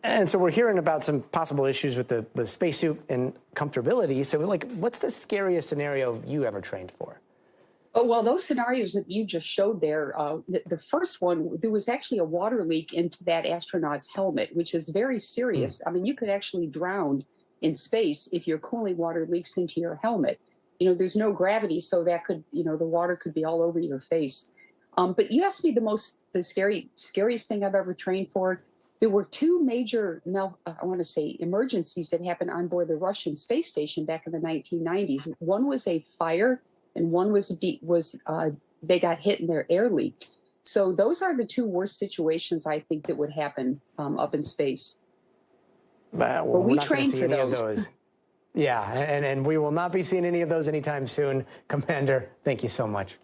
And so we're hearing about some possible issues with the spacesuit and comfortability. So, what's the scariest scenario you ever trained for? Oh, well, those scenarios that you just showed there, the first one, there was actually a water leak into that astronaut's helmet, which is very serious. I mean, you could actually drown in space if your cooling water leaks into your helmet. There's no gravity, so that could, the water could be all over your face. But you asked me the scariest thing I've ever trained for. There were two major, emergencies that happened on board the Russian space station back in the 1990s. One was a fire, and one was they got hit and their air leaked. So those are the two worst situations I think that would happen up in space. But we trained for those. Yeah, and we will not be seeing any of those anytime soon. Commander, thank you so much.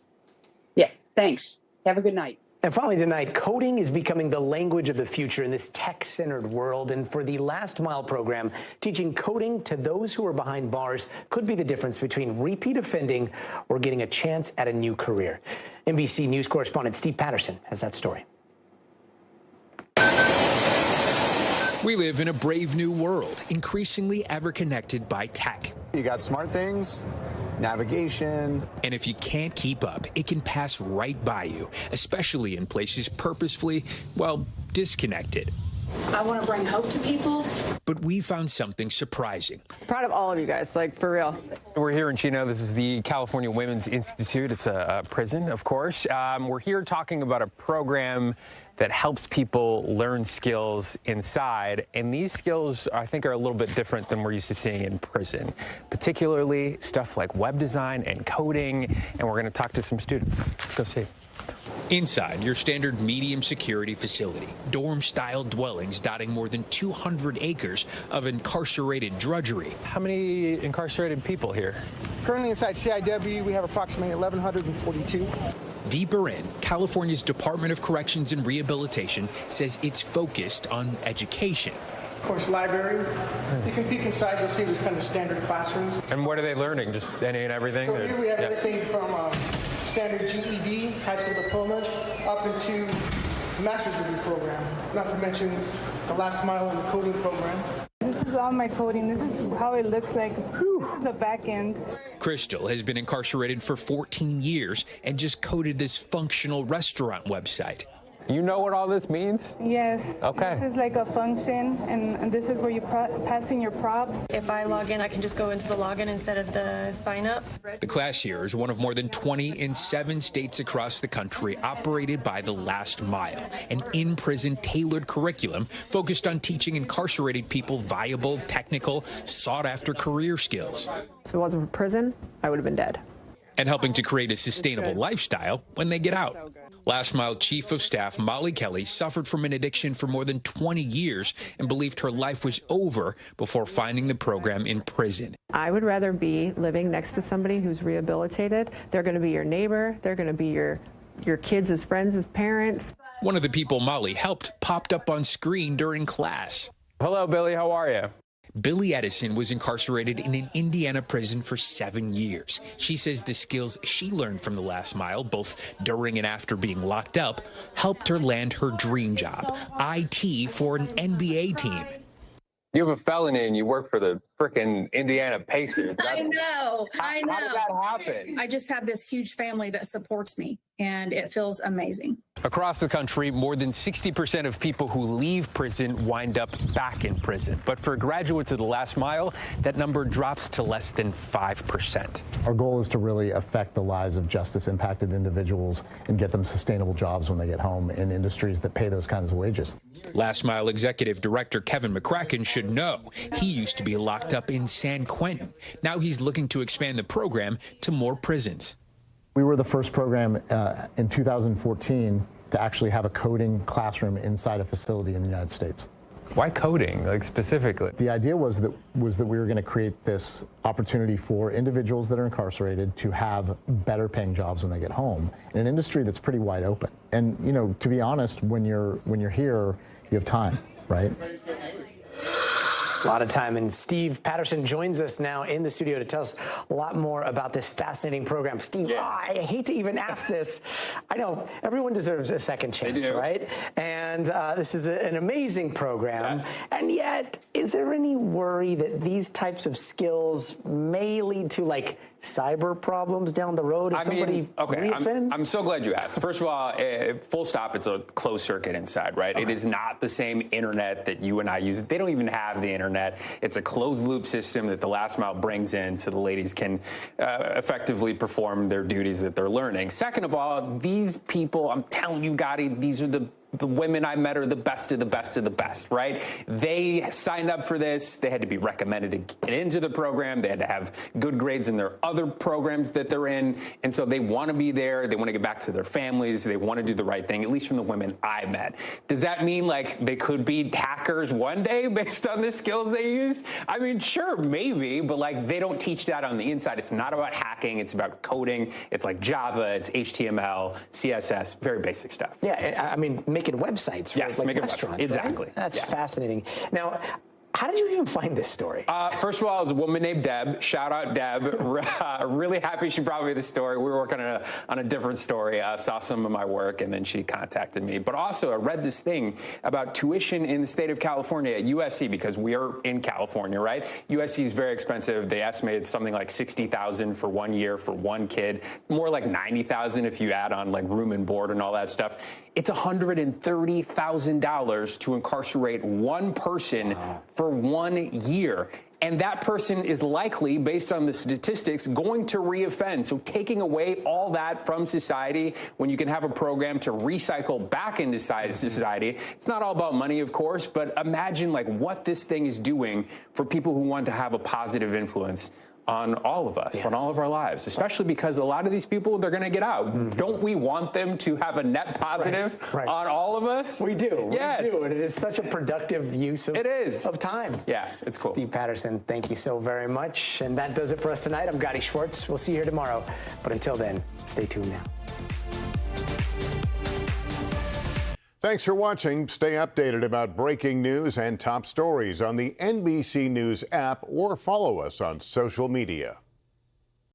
Yeah, thanks. Have a good night. And finally tonight, coding is becoming the language of the future in this tech-centered world. And for the Last Mile program, teaching coding to those who are behind bars could be the difference between repeat offending or getting a chance at a new career. NBC News correspondent Steve Patterson has that story. We live in a brave new world, increasingly ever connected by tech. You got smart things, navigation. And if you can't keep up, it can pass right by you, especially in places purposefully, disconnected. I want to bring hope to people. But we found something surprising. Proud of all of you guys, for real. We're here in Chino. This is the California Women's Institute. It's a prison, of course. We're here talking about a program that helps people learn skills inside. And these skills, I think, are a little bit different than we're used to seeing in prison, particularly stuff like web design and coding. And we're going to talk to some students. Let's go see. Inside your standard medium security facility, dorm-style dwellings dotting more than 200 acres of incarcerated drudgery. How many incarcerated people here? Currently inside CIW, we have approximately 1,142. Deeper in, California's Department of Corrections and Rehabilitation says it's focused on education. Of course, library. Nice. You can peek inside, you'll see there's kind of standard classrooms. And what are they learning? Just any and everything? So here we have everything from standard GED, high school diploma, up into the master's degree program, not to mention the Last Mile and the coding program. This is all my coding. This is how it looks like. This is the back end. Crystal has been incarcerated for 14 years and just coded this functional restaurant website. You know what all this means? Yes. Okay. This is like a function, and this is where you pass in your props. If I log in, I can just go into the login instead of the sign up. The class here is one of more than 20 in 7 states across the country operated by the Last Mile, an in-prison tailored curriculum focused on teaching incarcerated people viable, technical, sought-after career skills. If it wasn't for prison, I would have been dead. and helping to create a sustainable lifestyle when they get out. Last Mile Chief of Staff Molly Kelly suffered from an addiction for more than 20 years and believed her life was over before finding the program in prison. I would rather be living next to somebody who's rehabilitated. They're going to be your neighbor. They're going to be your kids as friends, as parents. One of the people Molly helped popped up on screen during class. Hello, Billy. How are you? Billy Edison was incarcerated in an Indiana prison for 7 years. She says the skills she learned from the last mile, both during and after being locked up, helped her land her dream job, IT for an NBA team. You have a felony and you work for the frickin' Indiana Pacers. I know. How did that happen? I just have this huge family that supports me, and it feels amazing. Across the country, more than 60% of people who leave prison wind up back in prison. But for graduates of the last mile, that number drops to less than 5%. Our goal is to really affect the lives of justice-impacted individuals and get them sustainable jobs when they get home in industries that pay those kinds of wages. Last Mile Executive Director Kevin McCracken should know. He used to be locked up in San Quentin. Now he's looking to expand the program to more prisons. We were the first program in 2014 to actually have a coding classroom inside a facility in the United States. Why coding, like specifically? The idea was that we were going to create this opportunity for individuals that are incarcerated to have better paying jobs when they get home in an industry that's pretty wide open. And, you know, to be honest, when you're here, you have time, right? A lot of time. And Steve Patterson joins us now in the studio to tell us a lot more about this fascinating program. Steve, I hate to even ask this. I know everyone deserves a second chance, right? And this is an amazing program. Yes. And yet, is there any worry that these types of skills may lead to, like, cyber problems down the road if somebody reoffends? I'm so glad you asked. First of all, full stop, it's a closed circuit inside, right? It is not the same internet that you and I use. They don't even have the internet. It's a closed loop system that the last mile brings in so the ladies can effectively perform their duties that they're learning. Second of all, these people, I'm telling you, Gadi, these are the women I met are the best of the best of the best, right? They signed up for this. They had to be recommended to get into the program. They had to have good grades in their other programs that they're in. And so they want to be there. They want to get back to their families. They want to do the right thing, at least from the women I met. Does that mean like they could be hackers one day based on the skills they use? I mean, sure, maybe, but like they don't teach that on the inside. It's not about hacking. It's about coding. It's like Java. It's HTML, CSS, very basic stuff. Yeah, I mean, making websites for like restaurants. Exactly. Right? That's fascinating. Now, how did you even find this story? First of all, it was a woman named Deb. Shout out Deb. Really happy she brought me the story. We were working on a different story. Saw some of my work, and then she contacted me. But also, I read this thing about tuition in the state of California at USC, because we are in California, right? USC is very expensive. They estimated something like $60,000 for 1 year for one kid. More like $90,000 if you add on like room and board and all that stuff. It's $130,000 to incarcerate one person for 1 year. And that person is likely, based on the statistics, going to reoffend. So taking away all that from society when you can have a program to recycle back into society, it's not all about money, of course, but imagine like what this thing is doing for people who want to have a positive influence on all of us, on all of our lives, especially because a lot of these people, they're going to get out. Don't we want them to have a net positive on all of us? We do. Yes. We do. And it is such a productive use of time. Yeah, it's cool. Steve Patterson, thank you so very much. And that does it for us tonight. I'm Gadi Schwartz. We'll see you here tomorrow. But until then, stay tuned now. Thanks for watching. Stay updated about breaking news and top stories on the NBC News app or follow us on social media.